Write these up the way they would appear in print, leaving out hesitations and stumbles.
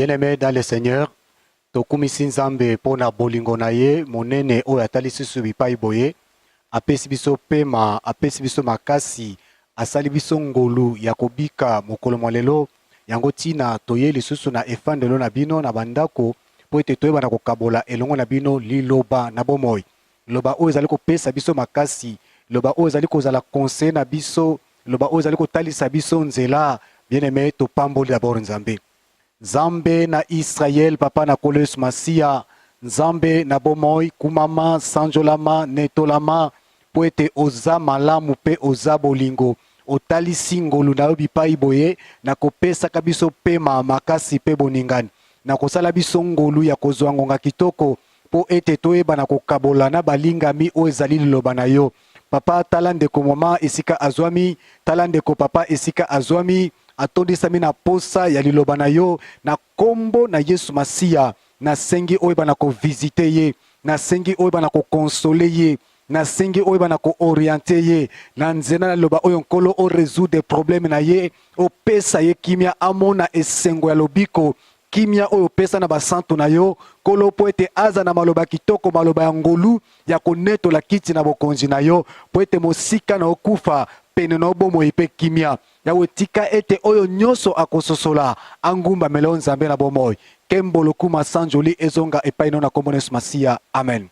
Bien-aimé dans le Seigneur, tokumisi nzambe pona bolingo na ye monene oyo atalisi biso bipai boye apesi biso pema apesi biso makasi asali biso ngolu ya kobika mokolo mwa lelo yango tina toye lisusu na efandelo na bino na bandako po ete toyeba na kokabola elongo na bino liloba na bomoi loba oyo ezali kopesa biso makasi loba oyo ezali kozala conseil na biso loba oyo ezali kotalisa biso nzela bien-aimé topamboli d'abord nzambe Nzambe na Israel papa na koles masia Nzambe na bomoi kumama sanjolama netolama po ete oza malamu pe oza bolingo otalisi ngolu na yo bipai boye na kopesaka biso pema makasi pe boningani na kosala biso ngolu ya kozwa ngonga kitoko po ete toyeba na kokabola na balingami oyo ezali liloba na yo papa tala ndeko mama esika azwami tala ndeko papa esika azwami atondisami na posa ya liloba na yo na kombo na Yesu Masia na sengi oyo bana ko visiter ye na sengi oyo bana ko consoler ye na sengi oyo bana ko orienter ye na nzena na loba oyo nkolo o résoudre des problèmes na ye o pesa ye kimia amona esengo ya lobiko kimia oyo pesa na basantu na yo kolo po ete aza na maloba kitoko maloba ya ngolu ya konetola kiti na bokonzi na yo po ete mosika na okufa pene na bomoi pe kimia ya wetika ete oyo nyoso akososola angumba melo nzambe na bomoi kembolo kuma sanjoli ezonga epai na kombo Yesu Masia amen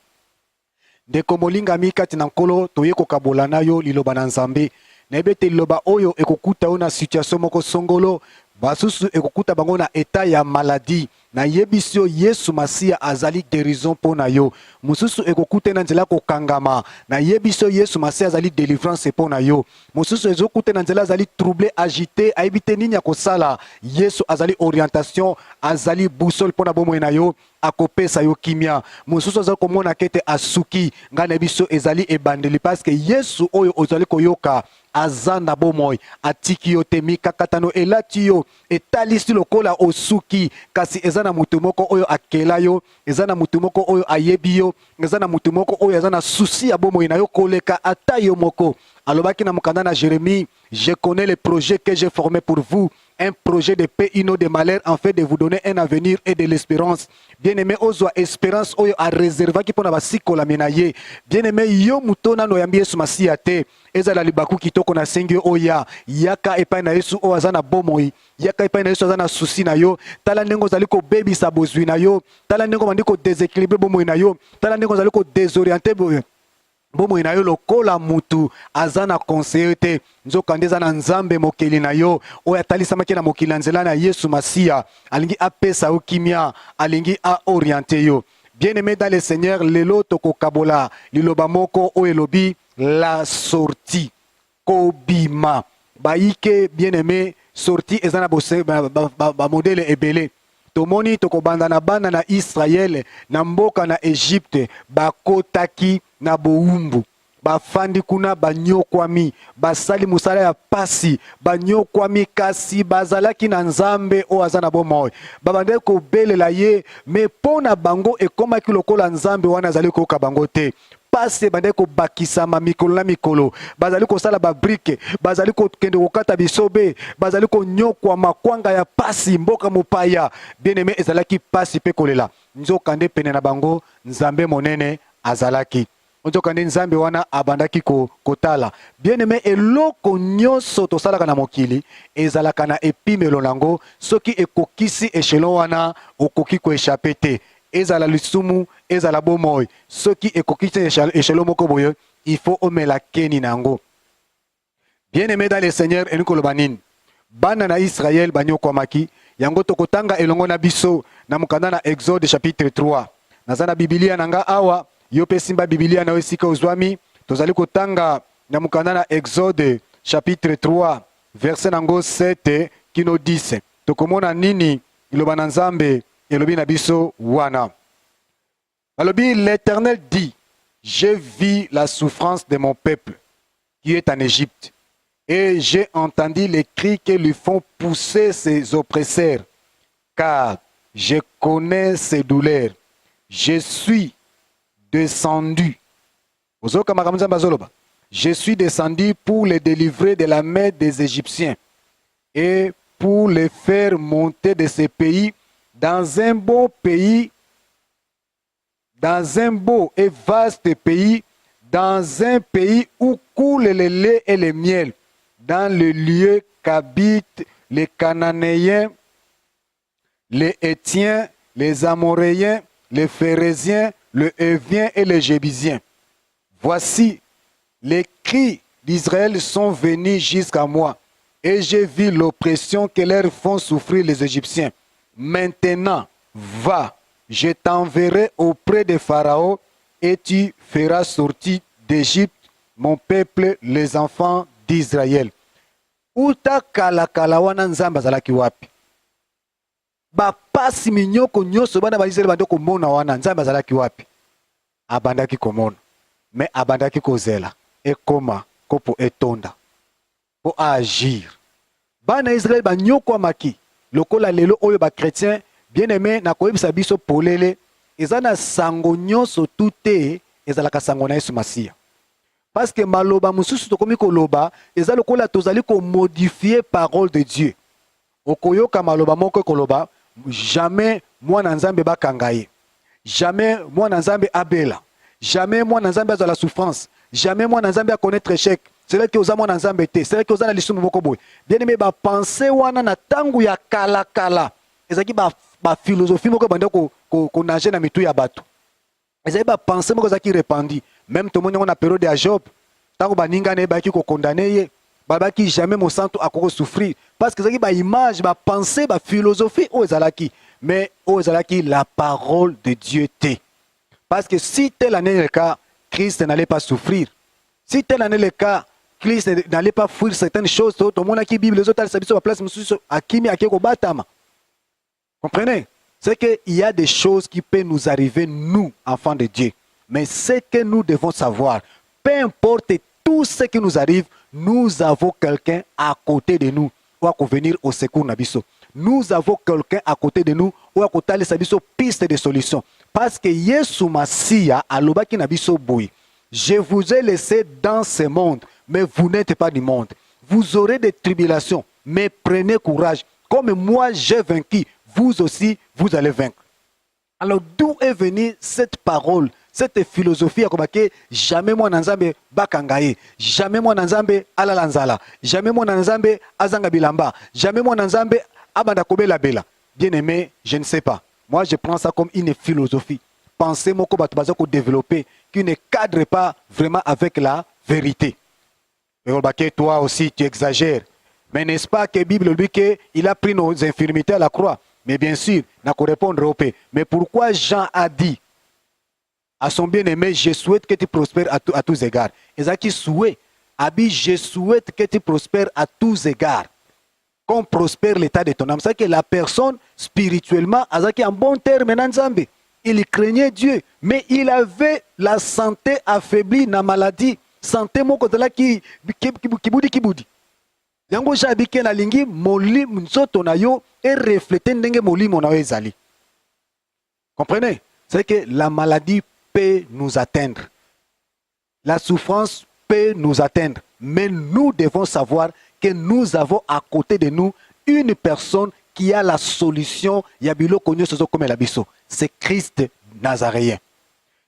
ndeko molinga mikati na nkolo toye kokabola na yo liloba na nzambe na ebete liloba oyo ekokuta yo na situation moko songolo basusu ekokuta bango na eta ya maladie na yebisio Yesu Masia azali guérison pona yo mususu ekokute na nzela kokangama na yebisio Yesu Masia azali délivrance pona yo mususu ezokute na nzela azali troublé agité ayebite nini ya kosala Yesu azali orientation azali boussole pona bomoi na yo akopesa yo kimia mususu azali komona kete asuki ngana biso ezali ebandeli parce que Yesu oyo ozali koyoka azana bomoi atiki yo te mikakatano elati yo etalisi lokola osuki kasi ezana mutu moko oyo akela yo ezana mutu moko oyo ayebi yo ezana mutu moko oyo ezana souci ya bomoi na yo koleka ata yo moko alobaki na mukanda na Jérémie je connais les projets que j'ai formés pour vous un projet de paix et non de malheur en fait de vous donner un avenir et de l'espérance bien-aimé ozwa espérance oyo a réserva ki pona basikola menaye bien-aimé yo mutona no yambi Yesu Masia te ezala libaku kitoko na sengi oya yaka epai na Yesu o azana bomoi yaka epai na Yesu azana souci na yo tala ndengo zali ko bebisa bozwi na yo tala ndengo bandiko déséquilibré bomoi na yo tala ndengo zali ko désorienté bomoi na yo lokola mutu azana conseiller te nzokande eza na nzambe mokeli na yo oyo atalisamaki na mokili na nzela na Yesu Masia alingi apesa yo kimia alingi aoriente yo bien-aimé dans le Seigneur lelo tokokabola liloba moko oyo elobi la sortie kobima baike bien-aimé sortie eza na modèle ebele tomoni tokobanda na bana na Israël na mboka na Egypte bakotaki na boumbu bafandi kuna banyokwami basali musala ya pasi banyokwami kasi bazalaki na nzambe o azana bomoi babande ko belela ye me pona bango ekomaki lokola nzambe wana azali koyoka bango te pase bande ko bakisama mikolo na mikolo bazali ko sala ba brique bazali ko kende kokata bisobe bazali ko nyokwa makwanga ya pasi mboka mopaya bien-aimé ezalaki pasi pe kolela nzokande pene na bango nzambe monene azalaki nzokande nzambe wana abandaki kotala bien-aimé eloko nyonso tosalaka na mokili ezalaka na epimelo nango soki ekokisi echelon wana okoki ko échapper te ezala lisumu ezala bomoi soki ekokisi echelon moko boye il faut omela keni nango bien-aimé dans le Seigneur enikoloba nini bana na Israël banyokwamaki yango tokotanga elongo na biso na mukanda na Exode chapitre 3 naza na Biblia nanga awa yo pe simba Biblia na esika ozwami tozali kotanga na mukanda na Exode chapitre 3 verset nango 7 kino 10 tokomona nini iloba na nzambe elobi na biso wana alobi l'Éternel dit j'ai vu la souffrance de mon peuple qui est en Égypte et j'ai entendu les cris que lui font pousser ses oppresseurs car je connais ses douleurs je suis descendu je suis descendu pour les délivrer de la main des Égyptiens et pour les faire monter de ces pays dans un beau pays, dans un beau et vaste pays, dans un pays où coule le lait et le miel, dans le lieu qu'habitent les Cananéens, les Hétiens, les Amoréens, les Phérésiens, les Héviens et les Jébusiens. Voici, les cris d'Israël sont venus jusqu'à moi, et j'ai vu l'oppression que leur font souffrir les Égyptiens. Maintenant, va, je t'enverrai auprès de Pharaon, et tu feras sortir d'Égypte mon peuple, les enfants d'Israël. Uta kala kala wana nzambe azalaki wapi? Ba pasi minyoko nyoso bana ba Israël bando komona wana nzambe azalaki wapi? Abandaki komona. Mais abandaki kozela ekoma kopo etonda po agir. Bana Israël banyoko maki lokola lelo oyo ba chrétien bien-aimé na koyebisa biso polele ezana sango nyoso tute ezalaka sango na Yesu Masia. Parce que maloba mususu tokomi koloba eza lokola tozali ko modifier parole de Dieu. Okoyoka maloba moko koloba jamais mwana nzambe bakanga ye. Jamais mwana nzambe abela. Jamais mwana nzambe azala souffrance. Jamais mwana nzambe a connaître échec. C'est là que oza mwana nzambe te. C'est là que oza na lisumu moko boy. Bien-aimé ba penser wana na tangu ya kala kala. Ezaki ba philosophie moko banda ko nager na mitu ya bato. Ezaki ba penser moko zaki répandre. Même tout le monde a période de Job. Tango ba ninga ne ba ki ko condamner ye. Ba ki jamais mon santo akoko souffrir parce que ezaki ba image, ba penser, ba philosophie o ezalaki. Mais o ezalaki la parole de Dieu te. Parce que si tel en est le cas, Christ n'allait pas souffrir. Si tel en est le cas, Christ n'allait pas fuir certaines choses. Tout le monde qui Bible, les autres, ça place, comprenez? C'est qu'il y a des choses qui peuvent nous arriver, nous, enfants de Dieu. Mais ce que nous devons savoir, peu importe tout ce qui nous arrive, nous avons quelqu'un à côté de nous ou à venir au secours Nabiso. Nous avons quelqu'un à côté de nous ou à côté de Sabiso piste de solution. Parce que Yesu Masia alobaki na biso boy. Je vous ai laissé dans ce monde, mais vous n'êtes pas du monde. Vous aurez des tribulations, mais prenez courage. Comme moi j'ai vaincu, vous aussi vous allez vaincre. Alors d'où est venue cette parole, cette philosophie à que jamais moi nanzambe bakangaye, jamais moi nanzambe alalanzala, jamais moi nanzambe azanga bilamba, jamais moi nanzambe abanda kobela bela. Bien aimé, je ne sais pas. Moi, je prends ça comme une philosophie. Pensez mon qu'on développer qui ne cadre pas vraiment avec la vérité. Et toi aussi, tu exagères. Mais n'est-ce pas que la Bible lui qu'il a pris nos infirmités à la croix? Mais bien sûr, n'a qu'à répondre au paix. Mais pourquoi Jean a dit à son bien-aimé, je souhaite que tu prospères à tous égards. Et ça qui souhaite, Abi, je souhaite que tu prospères à tous égards. Qu'on prospère l'état de ton âme. C'est que la personne, spirituellement, a un bon terme. Il craignait Dieu, mais il avait la santé affaiblie, la maladie. Santé, mon côté là, qui boudi. Yango jabike na lingi, moli, mzoto na yo, et refléter ndenge moli mon ezali. Comprenez? C'est que la maladie peut nous atteindre. La souffrance peut nous atteindre. Mais nous devons savoir que nous avons à côté de nous une personne qui a la solution. C'est Christ Nazaréen.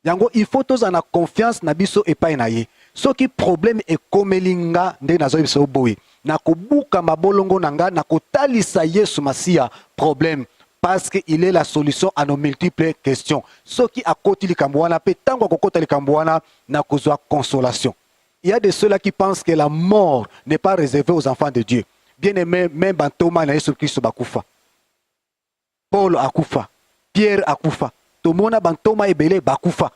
Yango, il faut tous en avoir confiance na biso et pas naye. Ce qui problème est comme linga de nazo biso boy. Na kobuka mabolongo nanga na kotalisa Yesu Masia problème parce qu'il est la solution à nos multiples questions. Ce qui a côté likambwana pe tango kokota likambwana na kozwa consolation. Il y a de ceux-là qui pensent que la mort n'est pas réservée aux enfants de Dieu. Bien aimé, même Thomas na Yesu Christ bakufa. Paul akufa. Pierre akufa. Tomona Thomas ebele bakufa.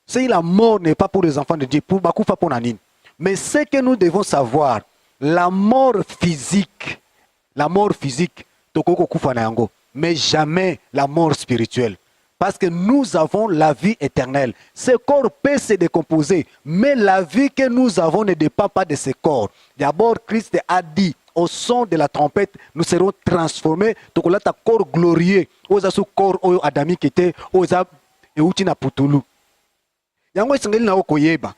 Si la mort n'est pas pour les enfants de Dieu, pour bakufa pour nanine. Mais ce que nous devons savoir, la mort physique, tokoko kufa na yango, mais jamais la mort spirituelle. Parce que nous avons la vie éternelle. Ce corps peut se décomposer, mais la vie que nous avons ne dépend pas de ce corps. D'abord, Christ a dit, au son de la trompette, nous serons transformés. Donc là, ta corps glorieux, oza su corps oyo adami kete, oza euti na putulu. Yango esengeli na okoyeba.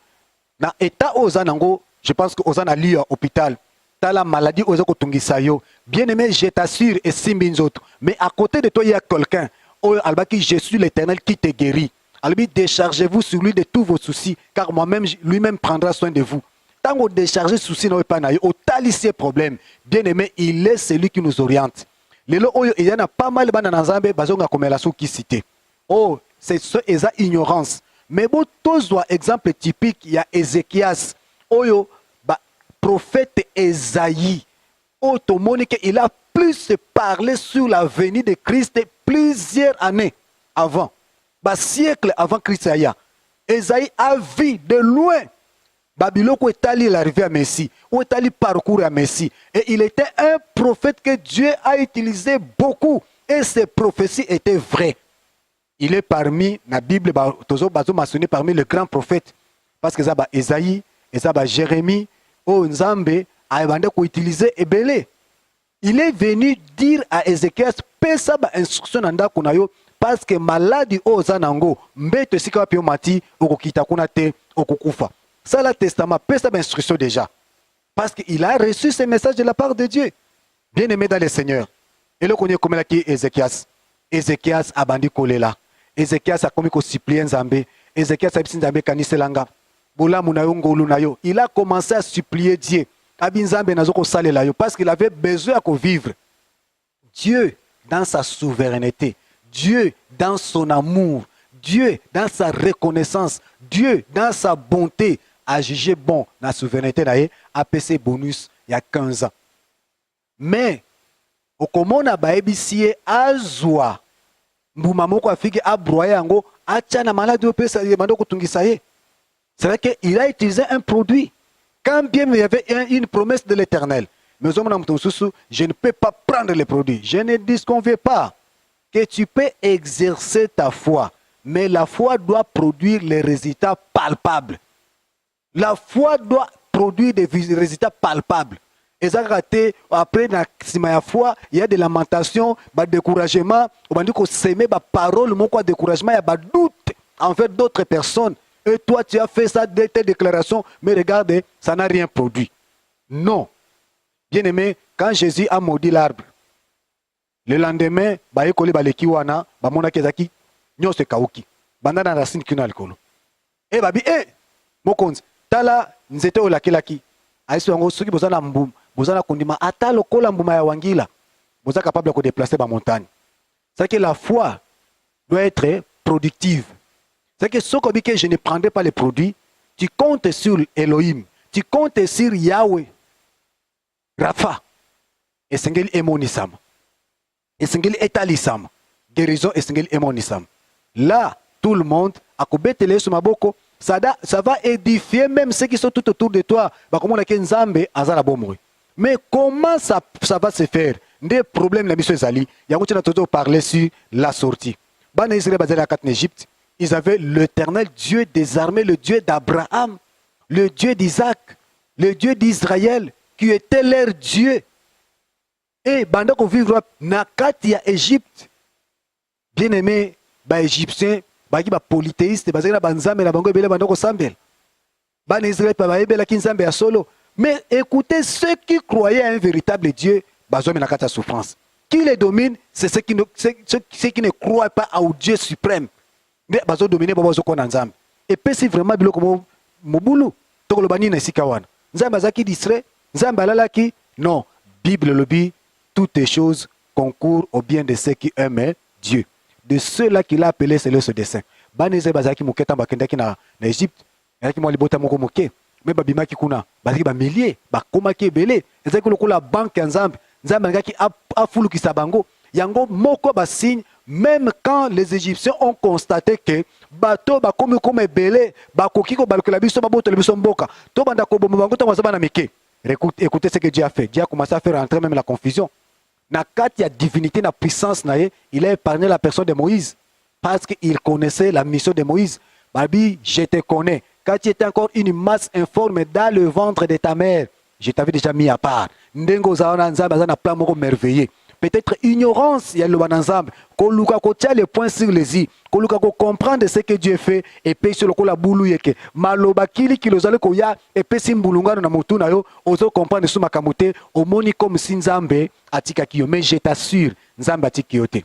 Na état oza nango, je pense que oza na lia hôpital. tala maladie oza kotungisa yo. Bien aimé, je t'assure et simbinzoto. Mais à côté de toi, il y a quelqu'un. Oh, albaki, je suis l'Éternel qui te guérit. Albi, déchargez-vous sur lui de tous vos soucis, car moi-même, lui-même prendra soin de vous. Tant qu'on décharge soucis, non pas naïe, au talissier problème. Bien aimé, il est celui qui nous oriente. Lelo oyo, il y en a pas mal de nanzambe, bazonga comme la sou qui cité. Oh, c'est ce eza ignorance. Mais bon, tous doit exemple typique, il y a Ézéchias. Oyo, bah, prophète Esaïe. Oh, il a plus parlé sur la venue de Christ plusieurs années avant. Bah, siècle avant Christ. Esaïe a vu de loin Babylone où est allé l'arrivée à Messie, où est allé parcours à Messie. Et il était un prophète que Dieu a utilisé beaucoup. Et ses prophéties étaient vraies. Il est parmi, la Bible, mentionné parmi les grands prophètes. Parce que ça, Esaïe, et ça, Jérémie, oh, Nzambe, a utilisé Ebélé. Il est venu dire à Ézéchias, paix ça, instruction nanda kunayo, parce que maladie o zanango, mbete sika pio mati, okokita kuna te, okokufa. Ça, le testament, paix ça, instruction déjà. Parce qu'il a reçu ce message de la part de Dieu. Bien aimé dans le Seigneur. Et là, on est comme là qui Ézéchias. Ézéchias a bandi kolela. Ézéchias a commis ko supplier Nzambe. Ézéchias a dit Nzambe kaniselanga. Bola munayo ngolu nayo. Il a commencé à supplier Dieu. Parce qu'il avait besoin de vivre. Dieu dans sa souveraineté, Dieu dans son amour, Dieu dans sa reconnaissance, Dieu dans sa bonté a jugé bon la souveraineté a payé bonus il y a 15 ans. Mais au komona baebisie azwa mbuma moko afiki abroye yango acha na malade opesa yemando kutungisa ye. C'est vrai qu'il a utilisé un produit. Quand bien il y avait une promesse de l'Éternel, mais je ne peux pas prendre les produits. Je ne disconviens pas que tu peux exercer ta foi, mais la foi doit produire les résultats palpables. La foi doit produire des résultats palpables. Et ça, après la foi, il y a des lamentations, des découragements, on dit que s'aimer des paroles, mon découragement, il y a des doutes envers d'autres personnes. Et toi, tu as fait ça de tes déclarations, mais regarde, ça n'a rien produit. Non. Bien aimé, quand Jésus a maudit l'arbre, le lendemain, ba ekoli ba leki wana, ba mona kezaki, nyose kauki. Banda na racine kina likolo. Eh babi, mokonzi, tala nzete olaki. Aiso yango soki bozana mbum, bozana kondima ata lokola mbuma ya wangila, boza capable de déplacer ba montagne. C'est que la foi doit être productive. C'est que ce que je ne prendrai pas les produits, tu comptes sur Elohim, tu comptes sur Yahweh, Rafa, et Sengel Emonisam, et Sengel Etalisam, guérison et Sengel Emonisam. Là, tout le monde, à Kobetele Sumaboko, ça va édifier même ceux qui sont tout autour de toi. Mais comment ça va se faire? Des problèmes, la mission Zali, il y a toujours parlé sur la sortie. Bana Israël basé en Égypte. Ils avaient l'Éternel Dieu des armées, le Dieu d'Abraham, le Dieu d'Isaac, le Dieu d'Israël, qui était leur Dieu. Et pendant qu'on vivra dans Égypte, bien aimé, les Égyptiens, les polythéistes, les Banzambe, les Bango, les Bango Sambel. Les Israël, les Kinzambe à solo. Mais écoutez, ceux qui croyaient à un véritable Dieu, ils ont une souffrance. Qui les domine, c'est ceux qui ne croient pas au Dieu suprême. Mais bazo dominer baba zoko na nzambe et puis si vraiment biloko mobulu to kolobani na sika wana nzambe azaki distrait nzambe alalaki non Bible lobi toutes les choses concourent au bien de ceux qui aiment Dieu, de ceux-là qu'il a appelé c'est le ce dessein baneze bazaki moketa bakendaki na Égypte yaki mo libota moko moke mais babimaki kuna bazaki ba milliers bakomaki ebele ezaki lokola banque ya nzambe nzambe ngaki afulukisa bango yango moko ba signe. Même quand les Égyptiens ont constaté que bateau bakomi comme ebele bakoki ko balukela biso babotela biso mboka to banda ko bomba bango to mazaba na mike. Écoutez ce que Dieu a fait. Dieu a commencé à faire entrer même la confusion. Na kati ya divinité na puissance na ye, il a épargné la personne de Moïse parce qu'il connaissait la mission de Moïse. Babi, je te connais. Quand tu étais encore une masse informe dans le ventre de ta mère, je t'avais déjà mis à part. Ndengo zaona nzamba za na plan moko merveilleux. peut-être ignorance, il y a le bananzambe. Koluka kotia les points sur les i. Koluka ko comprendre ce que Dieu fait et puis sur le ko la boulou yeke. Maloba kili kilozale ko ya et puis simbulungano na mutu na yo ozo comprendre sous makamote omoni comme si nzambe atika kiyo. Mais je t'assure, nzambe atiki yote.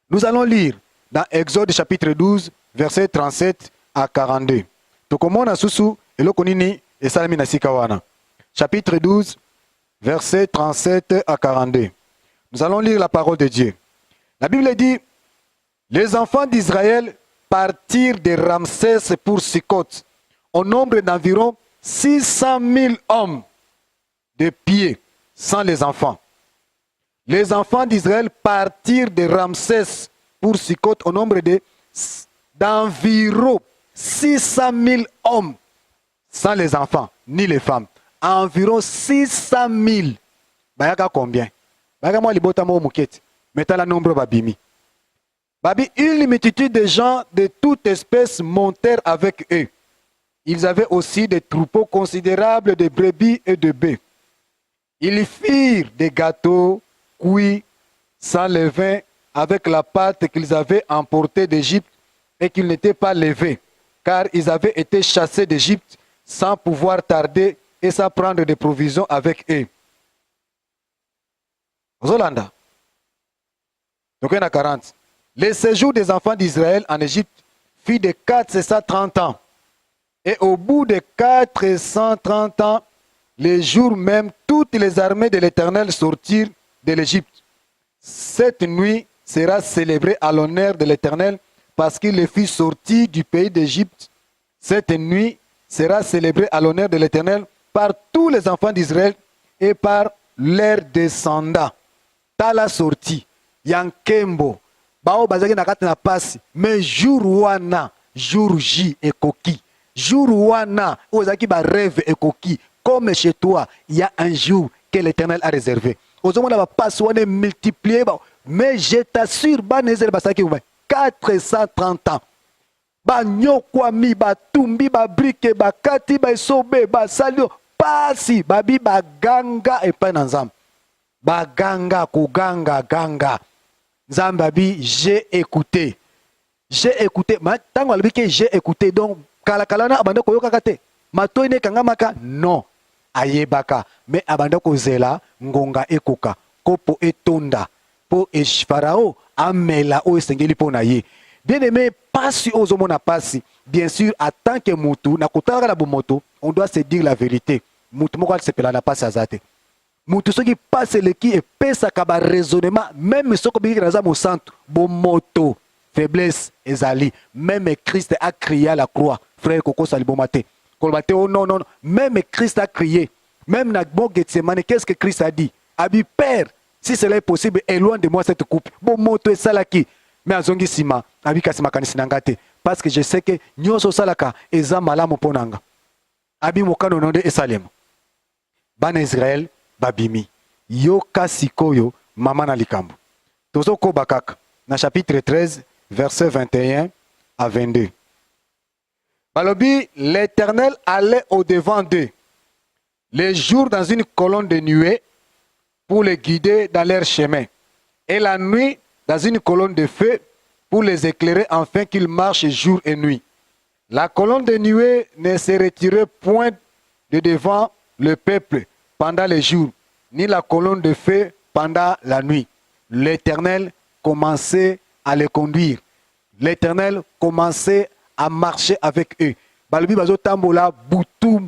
Nous allons lire dans Exode chapitre 12, verset 37 à 42. Tokomona susu eloko nini esalami na sika wana. Chapitre 12, verset 37 à 42. Nous allons lire la parole de Dieu. La Bible dit, les enfants d'Israël partirent de Ramsès pour Sukkot, au nombre d'environ 600 000 hommes de pied, sans les enfants. Les enfants d'Israël partirent de Ramsès pour Sukkot, au nombre d'environ 600 000 hommes, sans les enfants, ni les femmes. Environ 600 000. Bayaka combien? Bayaka moi libota mo muketi. Mettez la nombre babimi. Babi, une multitude de gens de toute espèce montèrent avec eux. Ils avaient aussi des troupeaux considérables de brebis et de bœufs. Ils firent des gâteaux cuits sans levain avec la pâte qu'ils avaient emportée d'Égypte et qu'ils n'étaient pas levés, car ils avaient été chassés d'Égypte sans pouvoir tarder et sans prendre des provisions avec eux. Zolanda. Donc, il y en a 40. Le séjour des enfants d'Israël en Égypte fut de 430 ans. Et au bout de 430 ans, les jours même, toutes les armées de l'Éternel sortirent de l'Égypte. Cette nuit sera célébrée à l'honneur de l'Éternel parce qu'il les fit sortir du pays d'Égypte. Cette nuit sera célébrée à l'honneur de l'Éternel par tous les enfants d'Israël et par leurs descendants. Tala sorti, Yankembo, Bao bazaki na kati na pasi, mais jour wana, jour J et coquille. Jour wana, ozaki ba rêve et coquille. Comme chez toi, il y a un jour que l'Éternel a réservé. Ozomona ba passe wana multiplié, mais je t'assure, ba nezel basaki 430 ans. Ba nyokwami, ba tumbi, ba brique, ba kati, ba sobe, ba salio, pasi, babi ba ganga et pas nanzam. Ba ganga, kuganga, ganga. Zambabi, j'ai écouté. J'ai écouté. Tango albi que j'ai écouté. Donc, kalakalana abanda koyo kakate. Mato ine kangamaka non. Ayebaka. Mais abanda kozela ngonga ekoka. Kopo etonda. Po farao amela o esengeli po na ye. Bien aimé, pasi ozomona pasi. Bien sûr, en tant que mutu, na kotala la bumoto, on doit se dire la vérité. Mutu moko se pela na pasi azate. Mutu soki passe le qui et pesa kaba raisonnement même soko biki na za mo santo bo moto faiblesse ezali même Christ a crié à la croix frère Koko Salibomate kolbate oh non non même Christ a crié même na bon Gethsemane qu'est-ce que Christ a dit abi père si cela est possible éloigne de moi cette coupe bo moto esalaki mais azongi sima abi kasima kanisi nangate parce que je sais que nyoso salaka eza malamu ponanga abi mokano nonde esalema bana Israël babimi yoka sikoyo mama na likambo tozo ko bakaka na chapitre 13 verset 21 à 22 balobi l'Éternel allait au devant d'eux les jours dans une colonne de nuée pour les guider dans leur chemin et la nuit dans une colonne de feu pour les éclairer afin qu'ils marchent jour et nuit. La colonne de nuée ne se retirait point de devant le peuple pendant les jours, ni la colonne de feu pendant la nuit. L'Éternel commençait à les conduire. L'Éternel commençait à marcher avec eux. Balbi bazo tambola butu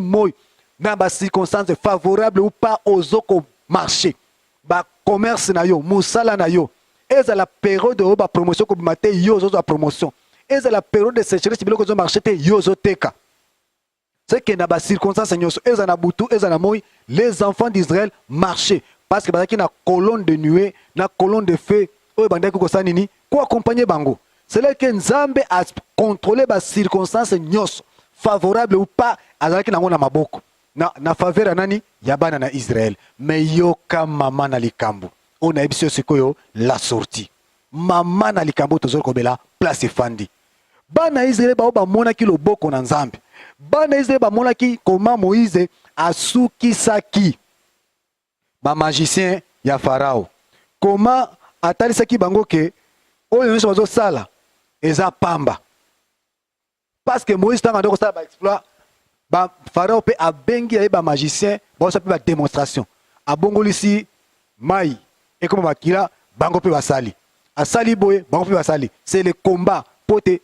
moi. Dans des circonstances favorables ou pas aux autres marché. Ba commerce na yo, musala na yo. Et c'est la période de la promotion que vous avez yo zo promotion. Et c'est la période de sécheresse que vous marché yo zo teka. C'est que dans les circonstances, les enfants d'Israël marchaient. Parce que dans la colonne de nuée, dans la colonne de feu, quoi accompagner Bango. C'est là que Nzambe a contrôlé les circonstances favorables ou pas à la maboko. Na faveur nani yabana na Israël. Mais yoka mama na likambo. On a ebisio sikoyo la sortie. Mama na likambo tozor kobela place fandi. Bana Israël ba mona ki loboko na Nzambe. Bana Israël ba mona ki comment Moïse asukisaki ba magicien ya Pharaon. Comment atalisaki bango ke oyo nyonso bazosala eza pamba. Parce que Moïse tanga ndoko sala ba exploit ba Pharaon pe abengi ya ba magicien ba sa pe ba démonstration. Abongolisi mai et comme bakila bango pe basali. Asali boye bango pe basali. C'est le combat pote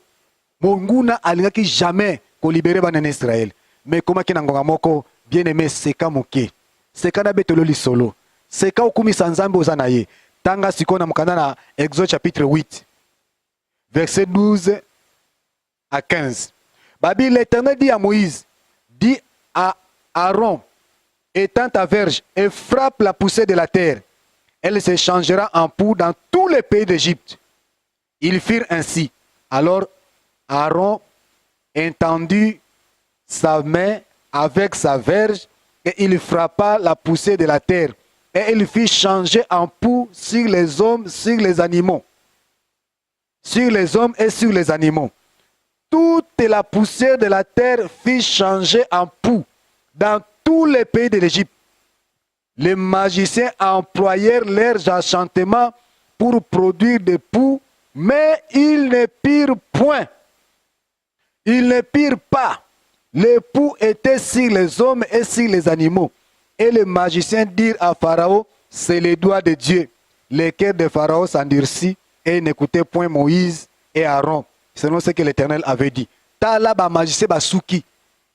monguna alingaki jamais ko libérer bana Israël. Mais comment ki ngonga moko bien aimé seka moke. Seka na betolo lisolo. Seka okumi sanzambe ozana ye. Tanga sikona mukanda na Exode chapitre 8 verset 12 à 15. Babi l'Éternel dit à Moïse, dit à Aaron, étends ta verge et frappe la poussée de la terre. Elle se changera en poux dans tous les pays d'Égypte. Ils firent ainsi. Alors Aaron étendit sa main avec sa verge et il frappa la poussée de la terre. Et il fit changer en poux sur les hommes, sur les animaux. Sur les hommes et sur les animaux. Toute la poussière de la terre fit changer en poux dans tous les pays de l'Égypte. Les magiciens employèrent leurs enchantements pour produire des poux, mais ils ne pirent point. Ils ne pirent pas. Les poux étaient sur les hommes et sur les animaux. Et les magiciens dirent à Pharaon, c'est les doigts de Dieu. Les cœurs de Pharaon s'endurcit et n'écoutaient point Moïse et Aaron, selon ce que l'Éternel avait dit. Tala ba magicien ba souki,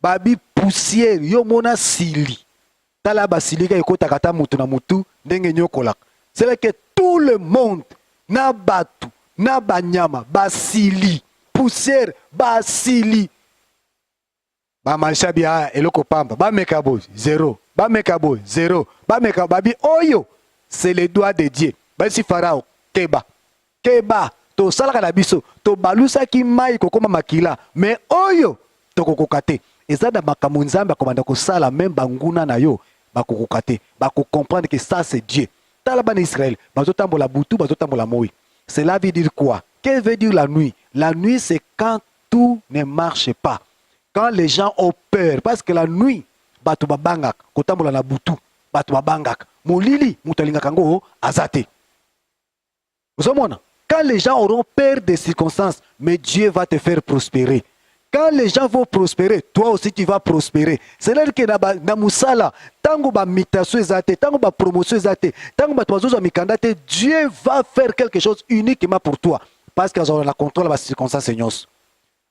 babi poussière, yo mona sili. Tala ba sili ka ekota kata mutu na mutu, ndenge nyokolak. C'est vrai que tout le monde, na batu, na banyama, ba sili, poussière, ba sili. Ba magicien bia eloko pamba, ba mekabo, zéro. Ba mekabo, zéro. Ba mekabo, babi oyo, c'est les doigts de Dieu. Ba si Pharaon, keba. Keba, to salaka na biso, to balusa ki mai kokoma makila, mais oyo, to kokokate. Eza da makambo nzambe akomanda ko sala même banguna na yo, ba kokokate, ba ko comprendre que ça c'est Dieu. Tala ban Israël, bazo tambola butu, bazo tambola moi. Cela veut dire quoi? Qu'est-ce veut dire la nuit? La nuit c'est quand tout ne marche pas. Quand les gens ont peur, parce que la nuit, batu babangak, kotambola na butu, batu babangak, molili, mutalinga kango, azate. Vous savez, quand les gens auront peur des circonstances, mais Dieu va te faire prospérer. Quand les gens vont prospérer, toi aussi tu vas prospérer. C'est-à-dire que na musala, tango ba mitation ezate, tango ba promotion ezate, tango ba toazo mikandate, Dieu va faire quelque chose uniquement pour toi. Parce qu'ils ont la contrôle des circonstances, Seigneur.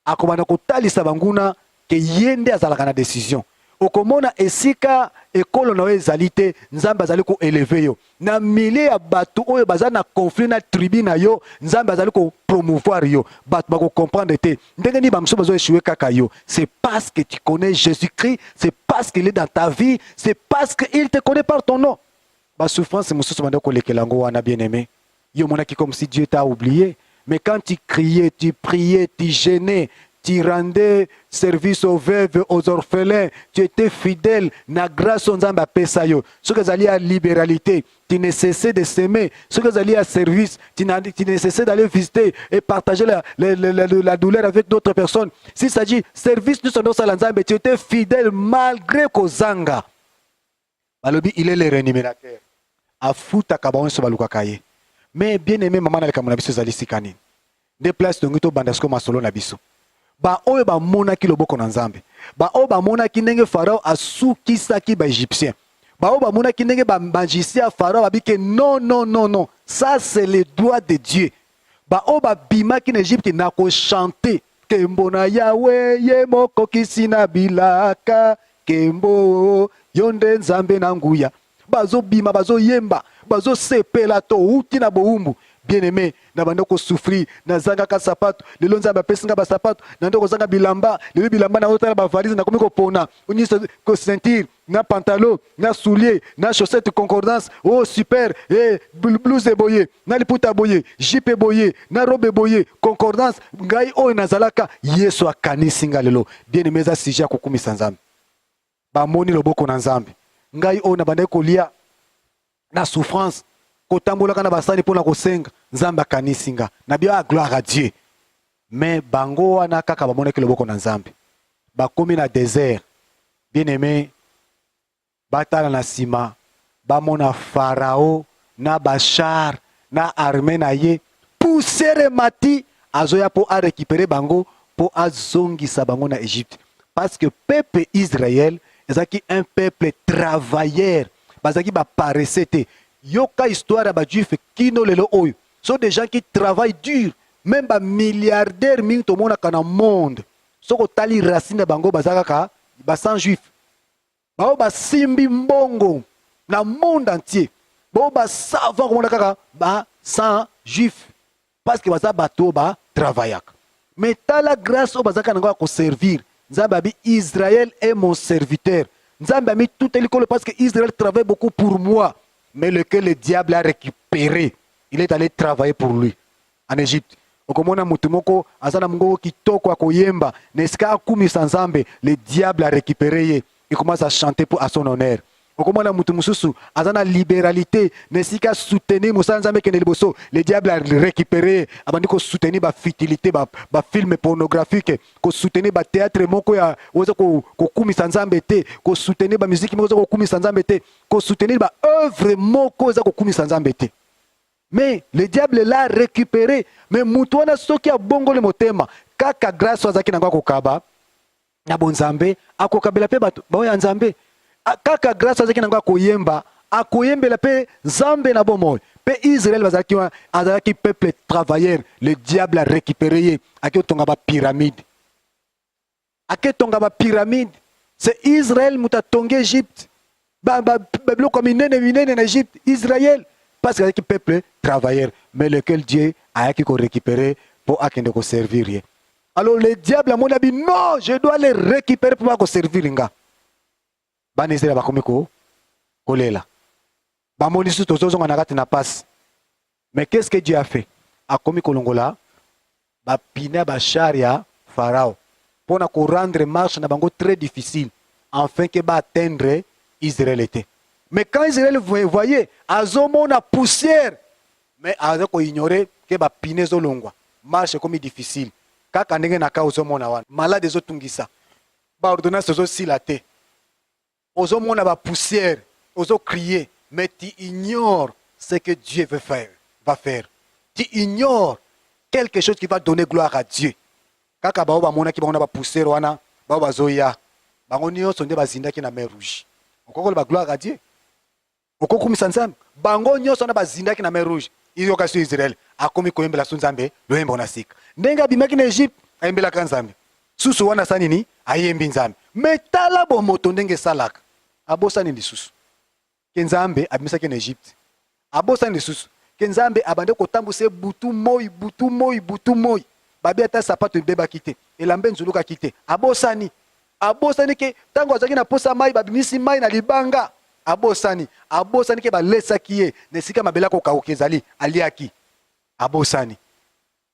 Akomana kotalisa banguna que yende azalaka na décision. Okomona esika ekolo na ezalité nzambe azali ko élever yo na milieu ya batu oyo baza na conflit na tribu na yo nzambe azali ko promouvoir yo batu bako comprendre te ndenge ni bamso bazo échouer kaka yo. C'est parce que tu connais Jésus-Christ, c'est parce qu'il est dans ta vie, c'est parce qu'il te connaît par ton nom. Ba souffrance mususu banda ko lekelango wana bien-aimé yo monaki comme si Dieu t'a oublié. Mais quand tu criais, tu priais, tu gênais, tu rendais service aux veuves, aux orphelins, tu étais fidèle, na grâce aux nzamba pesayo. Ce que vous à libéralité, tu ne cessais de s'aimer. Ce que vous à service, tu ne cessais d'aller visiter et partager la douleur avec d'autres personnes. S'il s'agit service du Seigneur Salanzambe, tu étais fidèle malgré Kozanga. Malobi, il est le rémunérateur. Afuta kabawon sobaluka kaye. Mais bien aimé maman na kamona biso zali sikani. Des places de ngito bandasko masolo na biso. Ba oyo ba monaki loboko na nzambe. Ba oyo ba monaki ndenge Pharaon asukisaki ba égyptien. Ba oyo ba monaki ndenge ba magicien Pharaon ba bike non non non non. Ça c'est le doigt de Dieu. Ba oyo ba bimaki na Égypte na ko chanter Kembo na Yahweh ye moko kisina bilaka Kembo yonde nzambe na nguya. Bazo bima bazo yemba bazo sepela to uti na boumbu. Bien-aimé, na bandoko souffrir, na zanga ka sapato, le lonza ba pesinga ba sapato, na ndoko zanga bilamba, le bilamba na otala ba valise na komiko pona, uni ko ceinture, na pantalon, na soulier, na chaussette concordance, oh super, blouse boye, na liputa boye, jipe boye, na robe boye, concordance, ngai o na zalaka, Yesu akanisinga lelo. Bien-aimé za sija kokumisa nzambe. Ba moni loboko na nzambe. Ngai o na bandeko lia na souffrance. Kotambola kana basani pona kosenga nzamba kanisinga na bia gloire à Dieu. Mais bango wana kaka bamona ke loboko na nzambe bakomi na désert. Bien aimé batala na sima bamona Pharaon na bachar na armée na ye poussière mati azoya po a récupérer bango po azongisa bango na Égypte parce que peuple Israël ezaki un peuple travailleur bazaki ba paresseux te yoka histoire ba juif kino lelo oyo sont des gens qui travaillent dur même ba milliardaires mingi to mona kana monde soko tali racine bango bazaka ba sans juif bao ba simbi mbongo na monde entier bao ba savant komona kaka ba sans juif parce que baza bato ba travaillak mais tala grâce au bazaka nango ko servir nzambe abi Israël est mon serviteur nzambe ami tout elikolo parce que Israël travaille beaucoup pour moi mais lequel le diable a récupéré il est allé travailler pour lui en Égypte okomona mutu moko azana mungo kitoko akoyemba nesika akumisa nzambe le diable a récupéré ye il commence à chanter pour à son honneur okomona mutu mususu azana libéralité nesika soutenir musala nzambe kene liboso le diable a récupéré abandi ko soutenir ba futilité ba film pornographique ko soutenir ba théâtre moko ya oza ko kumisa nzambe te ko soutenir ba musique moko ko kumisa nzambe te ko soutenir ba œuvre moko oza ko kumisa nzambe te. Mais le diable l'a récupéré. Mais mutuana soki a bongo le motema. Kaka grâce wazaki na ngako kaba. Na bonzambe. Ako kabela pe bato. Baoya nzambe. Kaka grâce wazaki na ngako yemba. Ako yembe la pe zambe na bomo. Pe Israël wazaki peuple travailleur. Le diable a récupéré. Aki otonga ba pyramide. Aki otonga ba pyramide. C'est Israël muta tonge Égypte. Bablo comme minene en Égypte. Israël. Parce qu'il y a un peuple travailleur, mais lequel Dieu a récupéré pour servir. Alors le diable a dit non, je dois les récupérer pour servir. Mais qu'est-ce que Dieu a fait? A commis Kolongola, Pina Bacharia, Pharaon, pour rendre marche na bango très difficile, afin que atteindre Israël était. Mais quand Israël voyait, Azomo na poussière, mais Azoko ignorait que ba pinezo longwa. Marche comme difficile. Kaka ndenge na ka Ozomo na wan. Malade zo tungisa. Ba ordonnance zo silate. Ozomo na ba poussière, ozo crier, mais tu ignores ce que Dieu va faire. Tu ignores quelque chose qui va donner gloire à Dieu. Kaka ba ba mona ki ba ba poussière wana, ba zoya. Ba ngonio sonde ba zinda ki na mer rouge. Okoko ba gloire à Dieu. Okokumisa nzambe bango nyonso na bazindaki na mer rouge iyo kasi Israël akomi koyembela su nzambe loyemba na sika ndenga bimaki na Egypte ayembelaka nzambe susu wana sanini ayembi nzambe metala bo moto ndenge salaka abosani lisusu ke nzambe abimisaki na Egypte abosani lisusu ke nzambe abande kotambuse butu moi babi ata sapato beba kite elambe nzuluka kite abosani ke tango azaki na posa mai babimisi mai na libanga abosani ke balesaki ye nesika mabela ko kaukezali aliaki abosani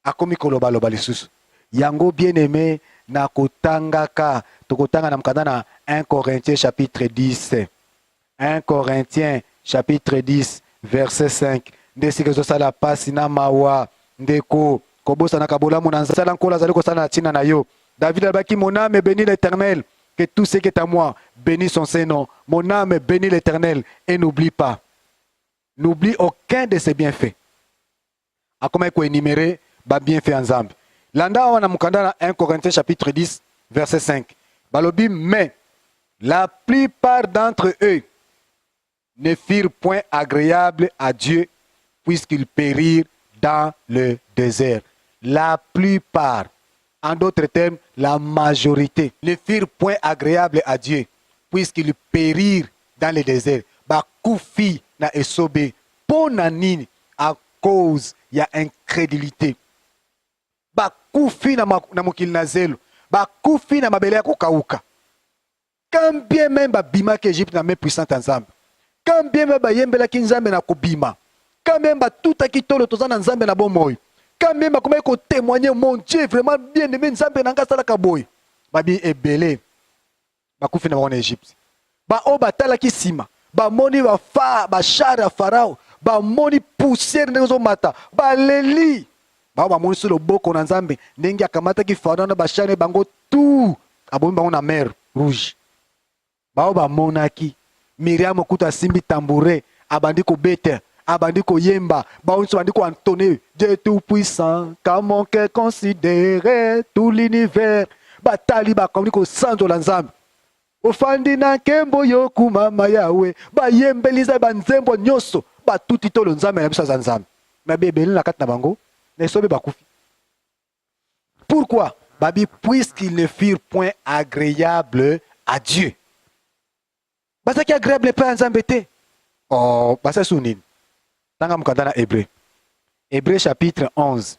akomi koloba lisusu yango bien aimé na kotangaka tokotanga na mkanda na 1 Corinthiens chapitre 10 1 Corinthiens chapitre 10 verset 5 ndesika zosala pasi na mawa ndeko kobosana kabolamu na nzala nkola zali kosala na tina na yo David albaki mon âme bénit l'Éternel. Que tout ce qui est à moi bénisse son Saint-Nom. Mon âme bénit l'Éternel et n'oublie pas. N'oublie aucun de ses bienfaits. A comment il faut énumérer les bienfaits ensemble. Landa on a mukanda 1 Corinthiens chapitre 10 verset 5. Balobi mais la plupart d'entre eux ne firent point agréable à Dieu puisqu'ils périrent dans le désert. La plupart. En d'autres termes, la majorité ne firent point agréable à Dieu, puisqu'ils périrent dans le désert. Bakoufi na esobe, ponanine à cause il y a incrédulité. Bakoufi na mokil na zelo, bakoufi na mabele ya kokauka. Quand bien même babima que Égypte na même puissante ensemble. Quand bien même bayembela ki nzambe na kobima. Quand même tout akitolo tozana nzambe na bomoy. Quand même comment il faut témoigner mon Dieu vraiment bien aimé nzambe nanga sala kaboy babi ebele bakufi na en Égypte ba o batala ki sima ba moni ba fa ba chara Pharaon ba moni poussière ndezo mata ba leli ba moni sur le boko na nzambe ndenge akamata ki Pharaon na ba chara bango tout abomi bango na mer rouge ba monaki Miriam kuta simbi tambouré abandi ko bete abandi koyemba baonso bandi ko entonner Dieu tout puissant car mon cœur considérait tout l'univers batali bakomi ko sanzola nzambe ofandi na nkembo yokumama yawe bayembeliza banzembo nyonso batuti tolo nzambe na biso aza nzambe me bebeli na kati na bango na esobe bakufi. Pourquoi? Babi, puisqu'ils ne furent point agréables à Dieu. Basa qui agréable n'est pas nzambe te. Oh, basa sunini. Tanga mukanda na Hébreu. Hébreu chapitre 11,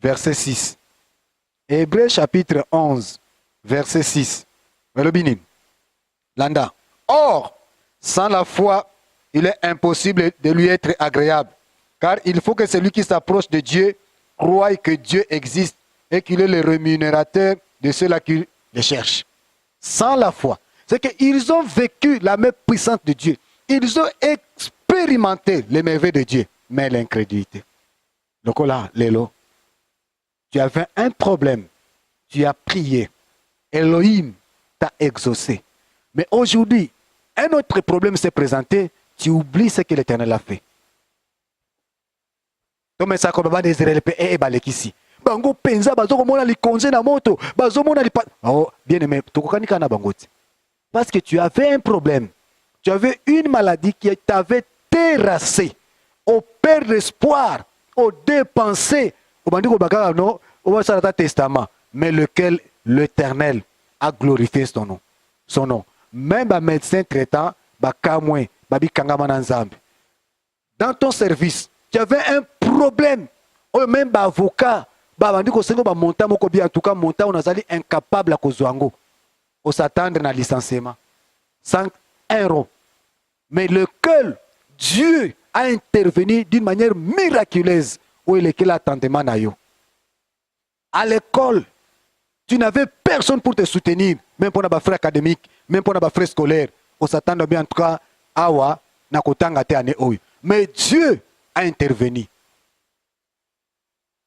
verset 6. Hébreu chapitre 11, verset 6. Melobinin. Landa. Or, sans la foi, il est impossible de lui être agréable. Car il faut que celui qui s'approche de Dieu croie que Dieu existe et qu'il est le rémunérateur de ceux-là qui le cherchent. Sans la foi. C'est qu'ils ont vécu la main puissante de Dieu. Ils ont expérimenté les merveilles de Dieu. Mais l'incrédulité. Donc là, Lélo, tu avais un problème. Tu as prié. Elohim t'a exaucé. Mais aujourd'hui, un autre problème s'est présenté. Tu oublies ce que l'Éternel a fait. Donc, ça comme des Israéliens et balekisi. Bango penza bazoko mona li konze na moto, bazo mona li oh, bien aimé, tokokanika na bangoti. Parce que tu avais un problème. Tu avais une maladie qui t'avait terrassé. Au père d'espoir, au dépensé, au bandi ko bakara non, au salata testament, mais lequel l'Éternel a glorifié son nom. Son nom. Même un médecin traitant, bakamwe, babi kangama na nzambe. Dans ton service, tu avais un problème. Ou même avocat, bandi ko sengo ba monta moko bien, en tout cas monta on azali incapable à kozwango. On s'attendre na licenciement. 100 €. Mais lequel Dieu a intervenu d'une manière miraculeuse où il est l'attentement na yo. À l'école, tu n'avais personne pour te soutenir, même pour les frais académiques, même pour les frais scolaires. On s'attend bien en tout cas awa na kotanga te ane oyo. Mais Dieu a intervenu.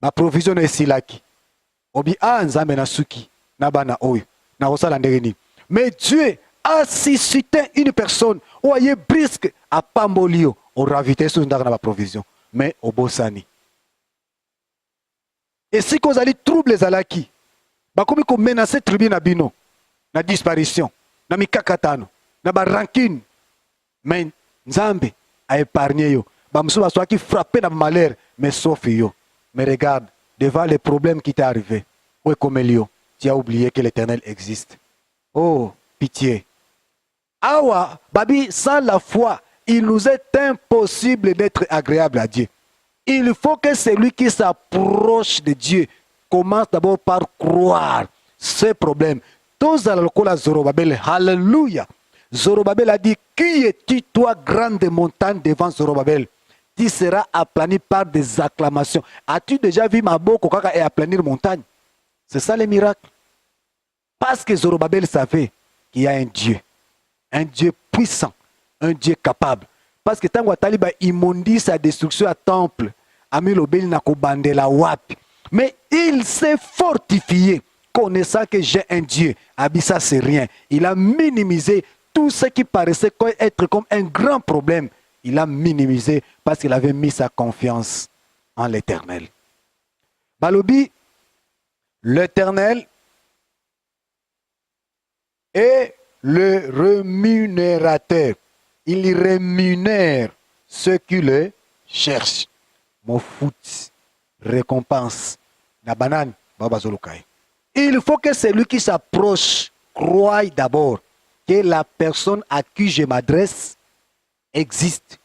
Ma provision est silaki. Obi a nzambe na suki na bana oyo na osala ndenge. Mais Dieu a suscité une personne ou aye brisque à pambolio au ravité sur na provision mais au bosani. Et si qu'on allait trouble les alaki, ba komi ko menacer tribu na bino na disparition na mikakatano na ba rancune mais nzambe a épargné yo ba msuba so qui frappé na malheur mais sauf yo. Mais regarde, devant les problèmes qui t'est arrivé, où est comme Elio, tu as oublié que l'Éternel existe. Oh, pitié. Awa, babi, sans la foi, il nous est impossible d'être agréable à Dieu. Il faut que celui qui s'approche de Dieu commence d'abord par croire ce problème. Tous à la Zorobabel, Alléluia. Zorobabel a dit, qui es-tu, toi, grande montagne devant Zorobabel? Tu seras aplani par des acclamations. As-tu déjà vu ma boko kaka et aplanir montagne? C'est ça le miracle. Parce que Zorobabel savait qu'il y a un Dieu puissant, un Dieu capable. Parce que tant que Taliba immondi sa destruction à temple, Amilobel n'a qu'au bandela wap. Mais il s'est fortifié, connaissant que j'ai un Dieu. Abissa c'est rien. Il a minimisé tout ce qui paraissait être comme un grand problème. Il a minimisé parce qu'il avait mis sa confiance en l'Éternel. Balobi, l'Éternel est le rémunérateur. Il rémunère ceux qui le cherchent. Mon foot, récompense. La banane, il faut que celui qui s'approche croie d'abord que la personne à qui je m'adresse existe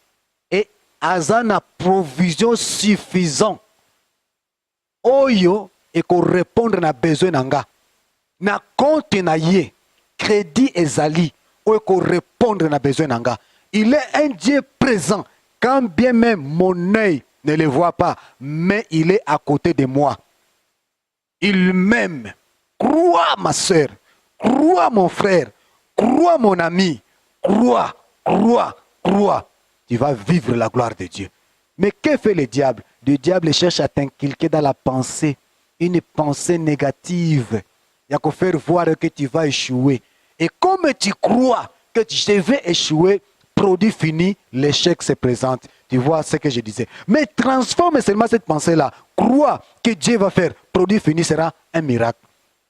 et azana provision suffisante oyo et qu'on répondre na besoin nanga na compte na ye crédit ezali oyo qu'on répondre na besoin nanga. Il est un Dieu présent quand bien même mon œil ne le voit pas, mais il est à côté de moi. Il m'aime. Crois ma soeur, crois mon frère, crois mon ami, crois. Tu vas vivre la gloire de Dieu. Mais que fait le diable? Le diable cherche à t'inculquer dans la pensée, une pensée négative. Il y a qu'à faire voir que tu vas échouer. Et comme tu crois que tu vais échouer, produit fini, l'échec se présente. Tu vois ce que je disais. Mais transforme seulement cette pensée-là. Crois que Dieu va faire. Produit fini sera un miracle.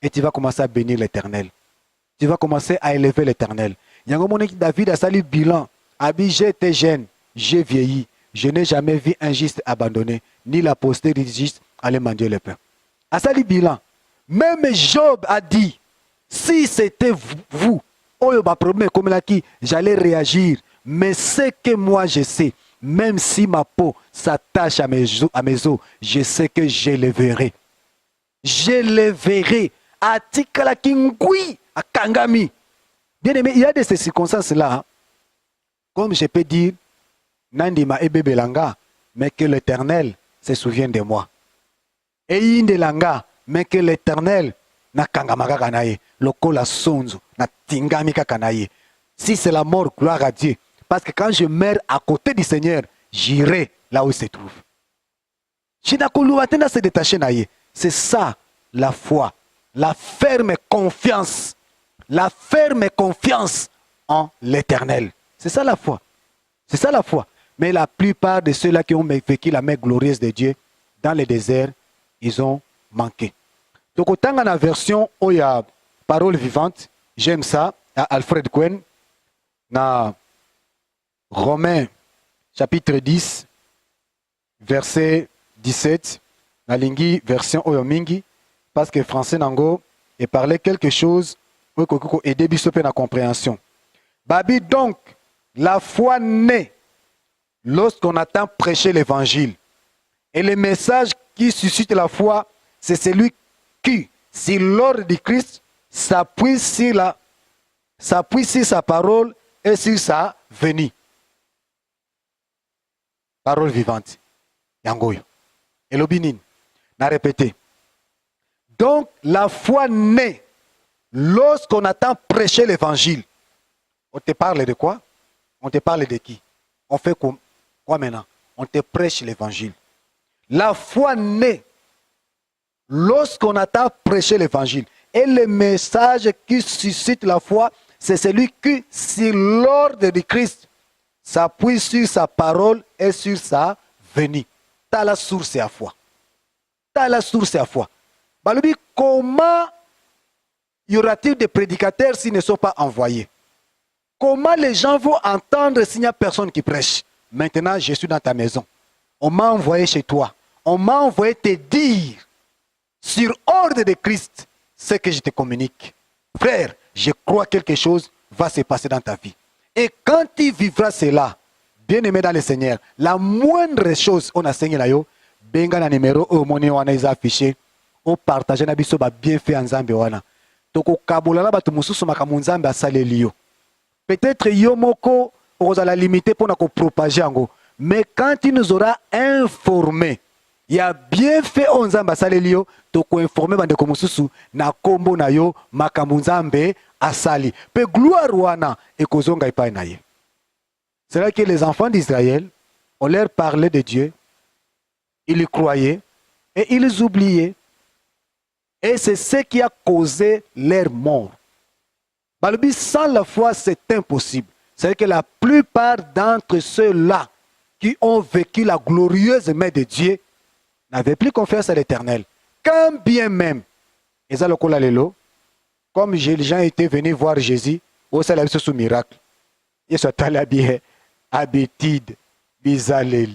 Et tu vas commencer à bénir l'Éternel. Tu vas commencer à élever l'Éternel. David a sali bilan. Abi, j'étais jeune, j'ai vieilli. Je n'ai jamais vu un juste abandonné, ni la postérité juste aller manger le pain. A sali bilan. Même Job a dit, si c'était vous, j'allais réagir. Mais ce que moi je sais, même si ma peau s'attache à mes os, je sais que je le verrai. Je le verrai. À Tikala Kingui, à Kangami. Bien aimé, il y a de ces circonstances-là, comme je peux dire, Nandima Ebe Belanga, mais que l'Éternel se souvienne de moi. Et Indelanga, mais que l'Éternel na kangamaka kanaye, lokola sonzo, na tingamika kanaye. Si c'est la mort, gloire à Dieu. Parce que quand je meurs à côté du Seigneur, j'irai là où il se trouve. C'est ça la foi, la ferme confiance. La ferme confiance en l'Éternel. C'est ça la foi. C'est ça la foi. Mais la plupart de ceux-là qui ont vécu la main glorieuse de Dieu dans le désert, ils ont manqué. Donc autant dans la version où il y a parole vivante, j'aime ça, à Alfred Cohen, dans Romains chapitre 10, verset 17, la lingi version Oyomingi, parce que français nango et parlait quelque chose et début la compréhension. Babi donc, la foi naît lorsqu'on attend prêcher l'évangile. Et le message qui suscite la foi, c'est celui qui, si l'ordre du Christ, s'appuie sur sa parole et sur sa venue. Parole vivante. Yangoyo. Et l'obinin. N'a répété. Donc, la foi naît lorsqu'on attend prêcher l'évangile. On te parle de quoi? On te parle de qui? On fait quoi maintenant? On te prêche l'évangile. La foi naît lorsqu'on attend prêcher l'évangile. Et le message qui suscite la foi, c'est celui qui, sur l'ordre du Christ, s'appuie sur sa parole et sur sa venue. T'as la source à foi. T'as la source à foi. Balobi, comment y aura-t-il des prédicateurs s'ils ne sont pas envoyés? Comment les gens vont entendre s'il n'y a personne qui prêche? Maintenant, je suis dans ta maison. On m'a envoyé chez toi. On m'a envoyé te dire, sur ordre de Christ, ce que je te communique. Frère, je crois que quelque chose va se passer dans ta vie. Et quand tu vivras cela, bien aimé dans le Seigneur, la moindre chose, on a enseigné là, benga na numéro au moni wana is affiché, au partager na biso ba bien fait en Zambie wana. Toko kabulala batu mususu makamu Nzambe asaleli yo. Peut-être yo moko ozala limité pour na ko propager ango, mais quand il nous aura informé, il y a bien fait on Nzambe asaleli yo, toko informer bande ko mususu na kombo na yo makamu Nzambe asali. Pe gloire wana ekozonga epai na ye. C'est là que les enfants d'Israël, on leur parlait de Dieu, ils y croyaient et ils oubliaient. Et c'est ce qui a causé leur mort. Balobi, sans la foi, c'est impossible. C'est que la plupart d'entre ceux-là qui ont vécu la glorieuse main de Dieu n'avaient plus confiance à l'Éternel. Quand bien même, comme les gens étaient venus voir Jésus, au salaire sous miracle, ils sont allés bien, habitude, bizalel.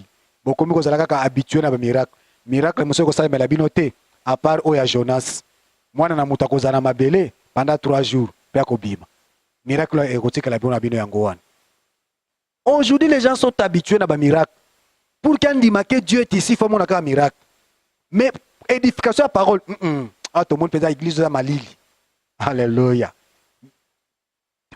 Beaucoup de gens sont habitués à miracle. Miracle, monsieur, que ça me l'a binoté. À part Oya Jonas, moi, je suis kozana mabele pendant 3 jours. Miracle érotique la bonne abino yangoan. Aujourd'hui, les gens sont habitués à un miracle. Pour qu'on dise que Dieu est ici, il faut qu'on un miracle. Mais édification à parole, ah, tout le monde peut dire l'église de Malili. Alléluia.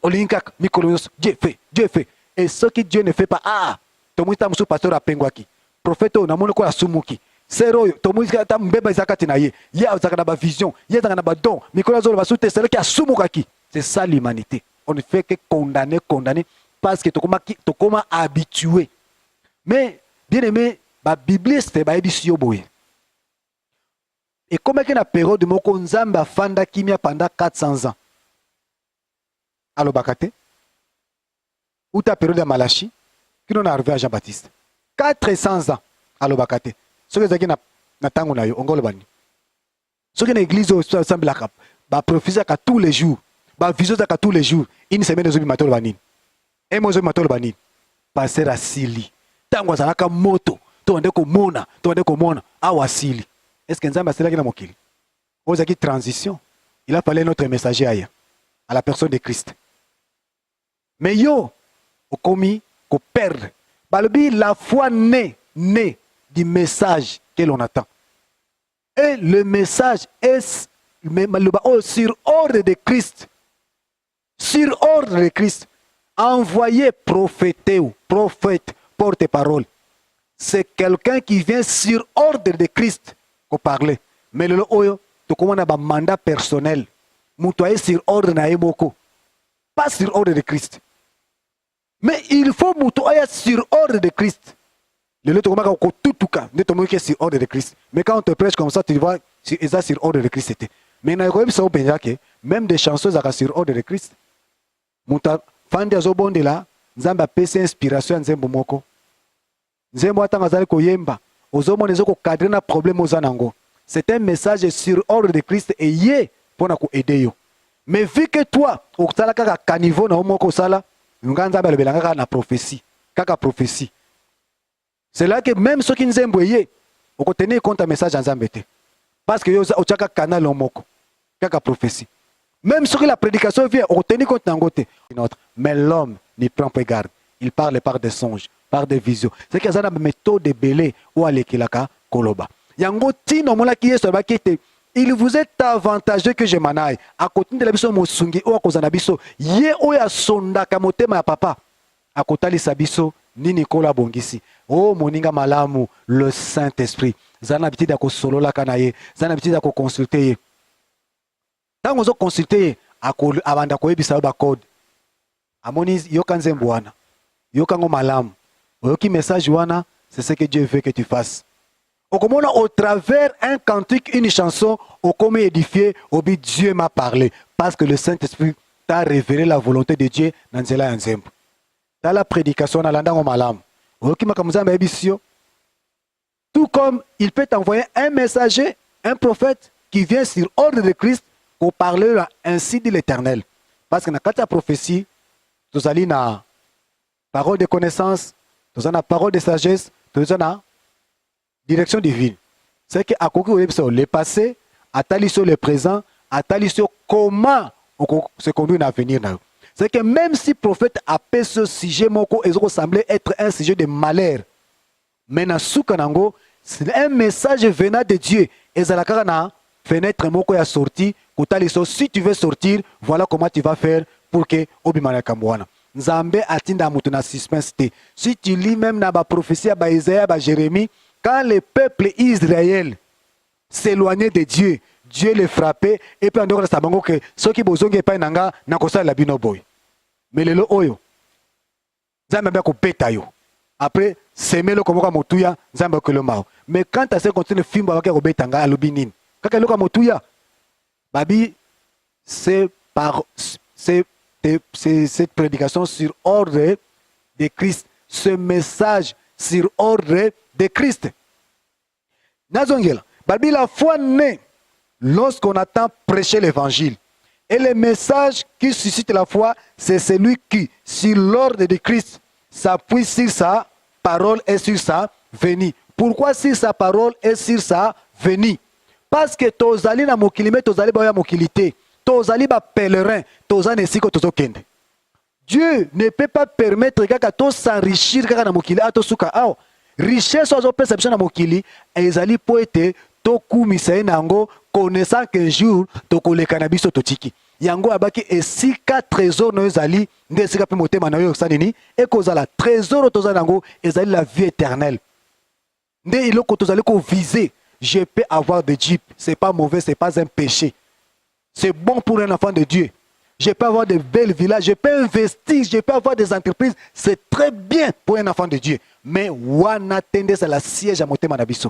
Olinkak, Mikolonos, Dieu fait, Dieu fait. Et ce que Dieu ne fait pas, ah, tout le monde est un pasteur à Pengwaki. Prophète, on a mon quoi à Sumuki. Sero tomu ta mbeba zakati na ye ya zakana ba vision ya zakana ba don mikola zo ba soute c'est qui a sumukaki. C'est ça l'humanité. On ne fait que condamner parce que tokoma habitué. Mais bien aimé ba bibliste ba ebisi yo boye. Et comme que na période de moko Nzambe afanda kimia pendant 400 ans. Allo bakate ou ta période de Malachi qui n'en arrivé à Jean-Baptiste. 400 ans alobaka te soki ezalaki na ntango na yo ongoloba nini soki na église oyo asambelaka baprofisaka tous les jours bavision ezaka tous les jours une semaine ezobima toloba nini emo ezobima toloba nini paster asili ntango azalaka moto tobande komona awa asili estce nzambe asilaki na mokili oyo ezalaki transition il a fallu notre messager aya à la personne de Christ mais yo okomi koperdre balobi la foi naît du message que l'on attend et le message est sur ordre de Christ envoyé prophète, porte-parole. C'est quelqu'un qui vient sur ordre de Christ pour parler. Mais le oyo, tu commences à un mandat personnel. Moutoyer sur ordre na moko. Pas sur ordre de Christ. Mais il faut moutoyer sur ordre de Christ. Le tu commences à tout cas, ne te montres sur ordre de Christ. Mais quand on te prêche comme ça, tu vois, c'est sur ordre de Christ. Mais même des chansons sur ordre de Christ. Mouta fandi azobonde la nzambe apesa inspiration nzembo moko nzembo atanga zali koyemba ozomona ezoko cadrer na problème ozanango c'est un message sur ordre de Christ et yé pona ko aider yo mais vu que toi okutala kaka caniveau na moko sala nzambe alobelanga kaka na prophétie kaka prophétie c'est là que même ceux qui nzembo yé okotenir compte un message nzambe te parce que yo ochaka canal moko kaka prophétie. Même si la prédication vient, on tenir compte d'un côté. Mais l'homme n'y prend pas garde. Il parle par des songes, par des visions. C'est qu'il y a une méthode de belé ou à l'équilaka koloba. Yango tino mola qui est sur la quête. Il vous est avantageux que je m'en aille. À côté de la biso mosungi ou à cause de la biso. Yé ou ya sonda kamote ma papa. À côté de la biso ni Nicolas Bongisi. Oh moninga malamu le Saint-Esprit. Zana habitude à ko solo la kanaye. Zana habitude à ko consulter. Tant qu'on a consulté avant de koyebisa ba code amoni yoka nzembo wana yoka ngo malamu oyoki message wana c'est ce que Dieu veut que tu fasses okomona au travers un cantique une chanson okomi édifié obi Dieu m'a parlé parce que le Saint-Esprit t'a révélé la volonté de Dieu dans nzela ya nzembo dans la prédication na landa ngo malamu oyoki makambo nzambe yebisio tout comme il peut t'envoyer un messager un prophète qui vient sur ordre de Christ pour parler ainsi de l'Éternel. Parce que dans la prophétie, tu as la parole de connaissance, tu as la parole de sagesse, tu as la direction divine. C'est que à côté de le passé, à sur le présent, à sur comment on se conduit dans l'avenir. C'est que même si le prophète appelle ce sujet, il semblait être un sujet de malheur. Mais dans ce c'est un message venant de Dieu. Et c'est la fenêtre moko ya sorti. Si tu veux sortir, voilà comment tu vas faire pour que Obimana Kambouana. Nzambe atinda mutuna suspense. Si tu lis même dans la prophétie à Isaïe, à Jérémie, quand le peuple Israël s'éloignait de Dieu, Dieu les frappait et puis en dehors de ça, que ceux qui bozonge pas nanga nakosa la bino boy. Mais le oyo, Nzambe ko beta yo. Après, semer le komoka motuya, Nzambe ko le mao. Mais quand tu as continué le film avec Robetanga alubinin, kaka loka motuya. Babi, c'est cette prédication sur ordre de Christ, ce message sur ordre de Christ. Nazongela, Babi, la foi naît lorsqu'on attend prêcher l'évangile. Et le message qui suscite la foi, c'est celui qui, sur l'ordre de Christ, s'appuie sur sa parole et sur sa venue. Pourquoi sur sa parole et sur sa venue? Parce que tozali na mokili me tozali ba ya mokilité, tozali ba pèlerin, tozali nesiko tozokende. Dieu ne peut pas permettre kaka to s'enrichir kaka na mokili ato suka aw. Richesse ozo perception na mokili ezali po ete to kumisa nango connaissant qu'un jour to koleka na biso totiki. Yango abaki esika trésor no ezali nde esika pe motema na yo sanini e kozala trésor tozali nango ezali la vie éternelle. Nde iloko tozali ko viser. Je peux avoir de Jeep, ce n'est pas mauvais, ce n'est pas un péché. C'est bon pour un enfant de Dieu. Je peux avoir de belles villas, je peux investir, je peux avoir des entreprises. C'est très bien pour un enfant de Dieu. Mais wana tendez à la siège à Motema Nabiso.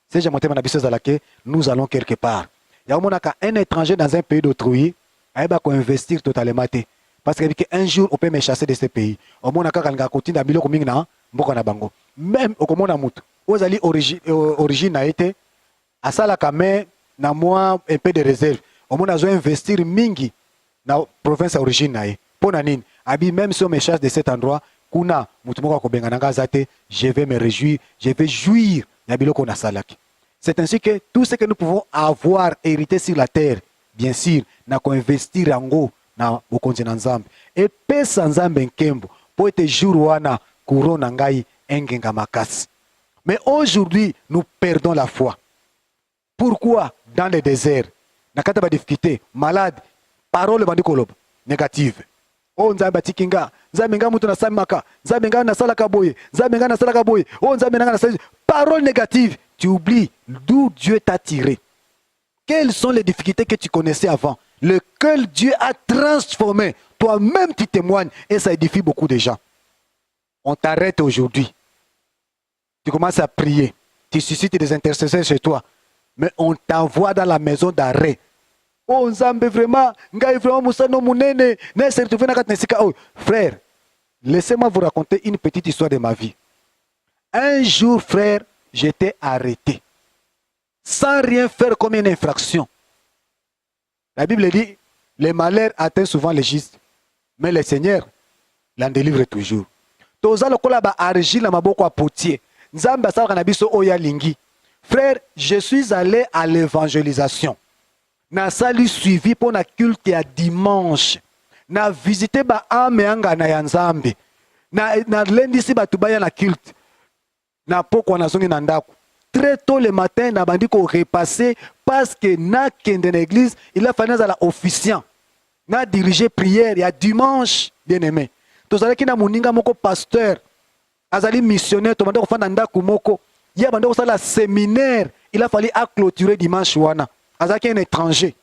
Siège à Motema Nabiso à laquelle nous allons quelque part. Il y a un étranger dans un pays d'autrui, il va investir totalement. Parce qu'un jour, on peut me chasser de ce pays. Au moins, on a un mboka na bango. Même okomona mutu ozali origine na été asala kame na moi un peu de réserve omona zo investir mingi na province à origine na ye pona nini abi même si on me chasse de cet endroit kuna mutu moko akobenga nanga zate je vais me réjouir, je vais jouir na biloko na salaki. C'est ainsi que tout ce que nous pouvons avoir hérité sur la terre, bien sûr, na ko investir yango na bokonzi na Nzambe. Et pesa Nzambe nkembo po ete jour wana couronne ngai engenga makasi. Mais aujourd'hui, nous perdons la foi. Pourquoi dans le désert, na kata ba difficulté, malade, parole bandi koloba négative. Oh Nzambe tikinga, Nzambe nga mutu na samaka, Nzambe nga na salaka boye, Nzambe nga na salaka boye, oh Nzambe nga na salaka. Parole négative, tu oublies d'où Dieu t'a tiré. Quelles sont les difficultés que tu connaissais avant, lequel Dieu a transformé. Toi-même tu témoignes et ça édifie beaucoup de gens. On t'arrête aujourd'hui. Tu commences à prier, tu suscites des intercesseurs chez toi, mais on t'envoie dans la maison d'arrêt. Oh Nzambe vraiment, ngai vraiment musano munene, ne se retrouver na katnesika. Oh frère, laissez-moi vous raconter une petite histoire de ma vie. Un jour, frère, j'étais arrêté, sans rien faire comme une infraction. La Bible dit, les malheurs atteignent souvent les justes, mais le Seigneur l'en délivre toujours. Toza lokola ba argile na maboko a potier. Nzambe asala na biso oya lingi. Frère, je suis allé à l'évangélisation. Na sali suivi pour na culte ya dimanche. Na visité ba ame anga na ya Nzambe. Na lendi si batu baya na culte. Na poko na zongi na ndako. Très tôt le matin, na bandi ko repasser parce que na kende na église, il a fallu la officiant. Na diriger prière ya dimanche, bien aimé. Tozalaki na moninga moko pasteur. Azali missionnaire, to bandi ko fanda ndako moko. Ya bandi ko sala séminaire, il a fallu clôturer dimanche wana. Azaki un étranger.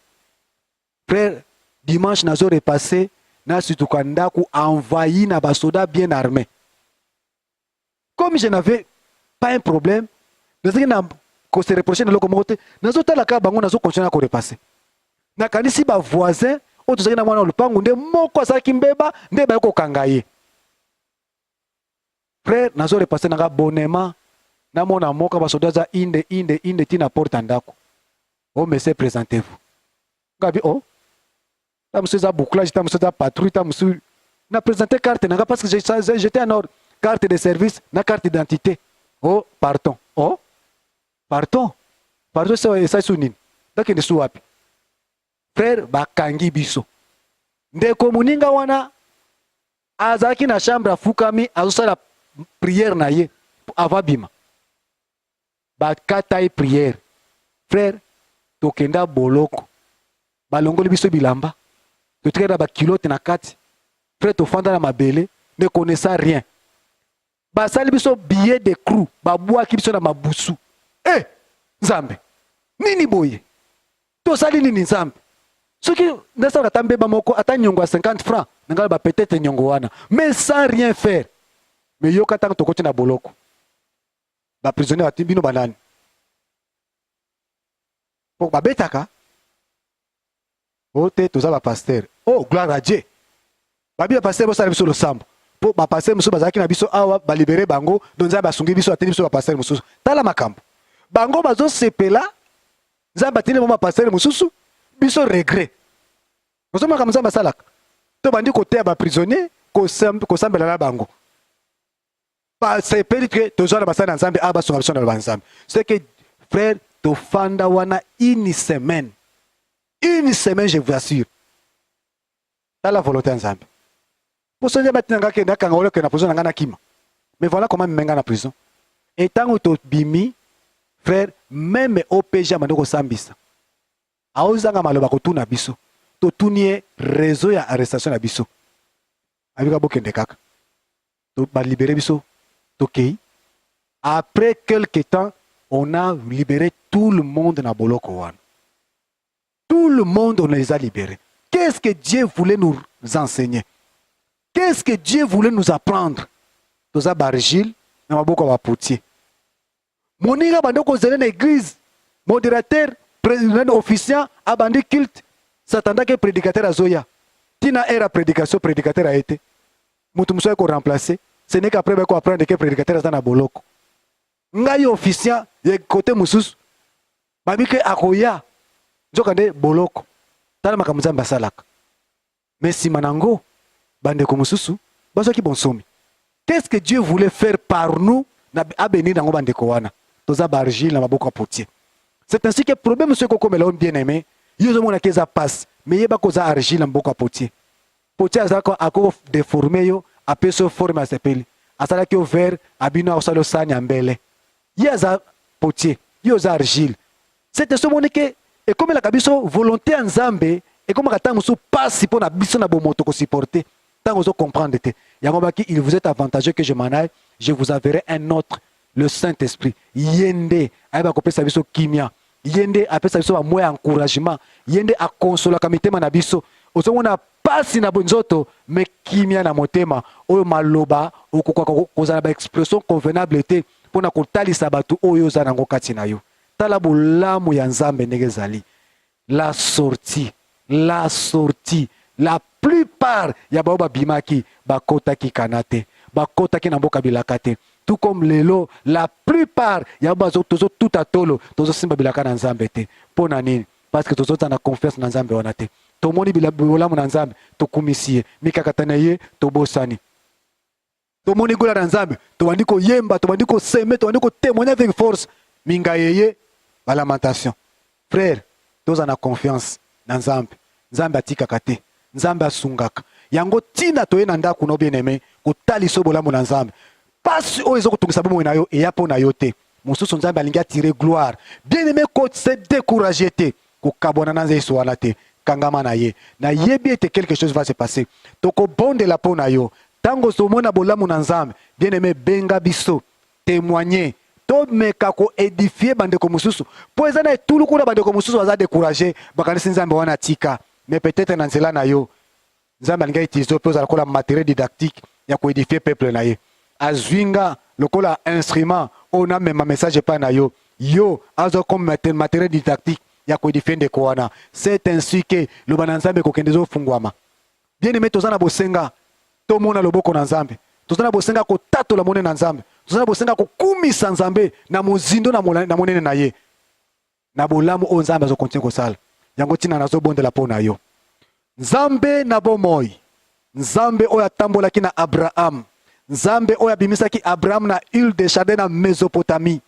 Frère, dimanche nazo repassé, na situka ndako envahi na basoda bien armés. Comme je n'avais pas un problème, nazaki na ko se reprocher na loko mokote, nazo tala ka bango nazo continuer à repasser. Na kanisi ba voisin, o tozaki na mwana lupangu nde moko azaki mbeba, nde ba ko kangaye. Frère, nazo repasser na bonnement, na mona moka basoda za inde tina porte ndako. Oh monsieur, présentez-vous. Gabi oh. Ta monsieur za bouclage, ta monsieur za patrouille, ta monsieur na présenté carte nanga parce que j'étais en ordre, carte de service, na carte d'identité. Oh, pardon. Oh, pardon. Pardon, ça sounin. Donc, il est sous wapi. Frère, bakangi biso. Ndeko muninga wana, azaki na chambre à fukami, azosa la prière na ye, avabima. Bakata prière. Frère, tokenda boloko. Balongoli biso bilamba. Totikela ba kilote na kati. Frère, tofanda na mabele, ne connaissant rien. Basali biso billet de crou, babua ki biso na mabusu. Eh, Nzambe. Nini boye? To sali nini Nzambe? Soki nasa ratambe ba moko ata nyongo à 50 francs, ngala ba peut-être nyongo wana, mais sans rien faire. Mais yo katanga to koti na boloko. Ba prisonnier atimbino banani. Pour ba betaka. Ote toza ba pasteur. Oh, gloire à Dieu. Babi ba pasteur bo sala biso lo sambo. Po ba passer musu bazaki na biso awa ba libérer bango donza ba sungi biso ateni biso ba passer musu tala makambo bango bazo sepela nzamba tini ba passer mususu biso regret ozo makambo nzamba salaka to bandi côté ba prisonnier ko sambela na bango ba sepeli que tozo na basana nzambe aba sunga biso na ba nzambe c'est que frère to fanda wana une semaine je vous assure tala volonté nzambe. Mais voilà comment je suis en prison. Et tant que tu bimi, frère, même au PJ, je suis sambisa. Aozanga maloba ko tuna biso. To tunie réseau ya arrestation na biso. Avec bokende kaka. To ba libérer biso. Tokei. Après quelque temps, on a libéré tout le monde na boloko wana. Tout le monde on les a libérés. Qu'est-ce que Dieu voulait nous enseigner? Qu'est-ce que Dieu voulait nous apprendre? Toza bargile, na maboko ba potier. Moninga bandoko zele na église, modérateur, président officiant, abandi culte, s'attendait que prédicateur azoya. Tina era prédication, prédicateur a été. Mutu muso ko remplacer, Ce n'est qu'après qu'on apprend que prédicateur est na boloko. Ngai officiant ye côté mususu. Babike akoya. Jokande boloko. Tala makamza mbasalaka. Mais si manango bande ko mususu, bazo ki bonsomi. Qu'est-ce que Dieu voulait faire par nous na abeni dango bande ko wana. Toza bargile na maboko potier. C'est ainsi que le problème c'est que comme l'homme bien aimé, il y a des gens qui passent, mais il y a des argile en beaucoup à potier. Potier a déformé, a pu se former à ce pays. A ça qui est ouvert, a bien au salon sani en belle. Il y a des potier, il y a des argile. C'est ce moment que, et comme la cabiso volonté en Zambé, et comme la table passe pour la biso na bomoto ko supporter, tant vous comprendre te. Il vous est avantageux que je m'en aille, je vous enverrai un autre. Le Saint-Esprit, yende, aiba kopé sa biso kimia, yende apé sa biso ba moya encouragement, yende a consola kamitema na biso. Ozomona pasi na bonzoto, mais kimia na motema, oyo maloba, okozala ba expression convenable te, pona kotalisa batu oyo za nango kati na yo. Tala bolamu ya Nzambe ndenge ezali. La sortie, la plupart ya bao babimaki, bakotaki kanate, bakotaki na mboka bilakate. Tout comme lelo, la plupart, il y a tout à tolo, tozo simba bilaka na Nzambe te. Pona nini? Parce que tozo tana confiance na Nzambe wana te. To moni bilabola mu na Nzambe, to kumisie, mikakatana ye, to bosani. To moni gola na Nzambe, to bandiko yemba, to bandiko seme, to bandiko témoigner avec force. Minga yeye, ba lamentation. Frère, tozo na confiance na Nzambe. Nzambe atika kate, Nzambe asungaka. Yango tina toye na ndako no bien aimé, ko taliso bola mu na Nzambe. Pas où ils ont tout ça pour nayo et ya pour nayote. Mon sous son Nzambe alinga tirer gloire. Bien aimé ko se décourager te, ko kabona na nzeso wana te, kangama na ye. Na yebi te quelque chose va se passer. Toko bonde la po nayo. Tango so mona bolamu na Nzambe, bien aimé benga biso, témoigner. To meka ko édifier bande ko mususu. Po ezana tout le coup bande ko mususu waza décourager, bakanisi Nzambe wana tika. Mais peut-être na nzela na yo. Nzambe alinga utiliser pour za kola matériel didactique ya ko édifier peuple na ye. Azwinga lokola instrument on a même un message pas na yo azo comme matériel didactique ya ko défendre ko wana. C'est ainsi que le bananzambe ko kendezo fungwama. Bien aimé tozana bosenga to mona loboko na Nzambe, tozana bosenga ko tato la monene na Nzambe, tozana bosenga ko kumisa Nzambe na mozindo na monene na ye na bolamu o Nzambe azo continue ko sala yango tina nazo bonde la pona yo. Nzambe na bomoi, Nzambe oya tambola ki na Abraham, Nzambe oya bimisaki Abraham na île de Chaldée na Mésopotamie.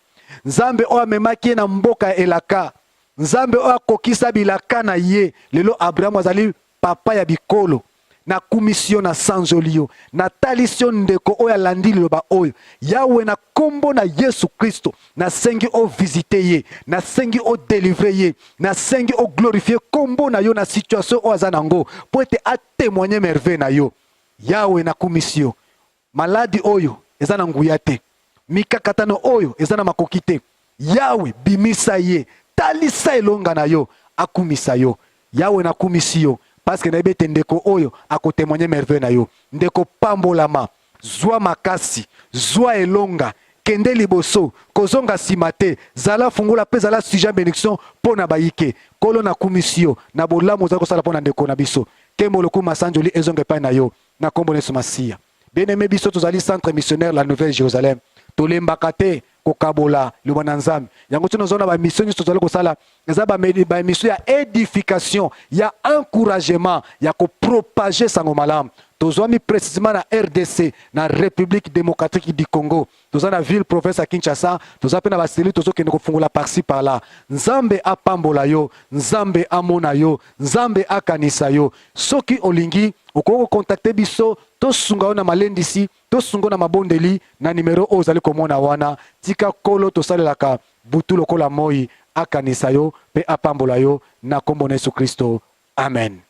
Nzambe oya memaki na mboka Elaka. Nzambe oya kokisa bilaka na ye. Lelo Abraham azali papa ya bikolo. Na kumission na sanjolio. Na talisio ndeko oya landi liloba oyo. Yawe na kombo na Yesu Kristo. Na sengi o visite ye. Na sengi o délivrer ye. Na sengi o glorifier kombo na yo na situation oya zanango. Po ete a témoigner merveille na yo. Yawe na kumission. Maladi oyo ezana nguya te, mikakatano oyo ezana makoki te. Yawe bimisa ye, talisa elonga na yo, akumisa yo. Yawe na kumisi yo parce que na ebete ndeko oyo akotémoigner merveille na yo. Ndeko pambolama, zwa makasi, zwa elonga, kende liboso, kozonga simate, zala fungula pe zala sujet bénédiction pona bayike. Kolo na kumisi yo, na bolamu za kosala pona ndeko na biso. Kembo loku masanjoli ezonga pa na yo, na kombo nesu masia. Bien-aimé biso tozali centre missionnaire la Nouvelle Jérusalem. Tolembaka te kokabola lobana Nzambe. Yango tino zona ba mission nyonso tozali kosala, eza ba mission ya édification, ya encouragement, ya ko propager sango malamu. Tozwami précisément na RDC, na République démocratique du Congo. Toza na ville province à Kinshasa, toza pe na baseli tozo kende ko fungula par-ci par-là. Nzambe apambola yo, Nzambe amona yo, Nzambe akanisa yo. Soki olingi okoko contacter biso, to sunga na malendisi, to sunga na mabondeli na numéro ozali komona wana. Tika kolo to salelaka butu lokola moi akanisa yo pe apambola yo na kombo na Yesu Kristo. Amen.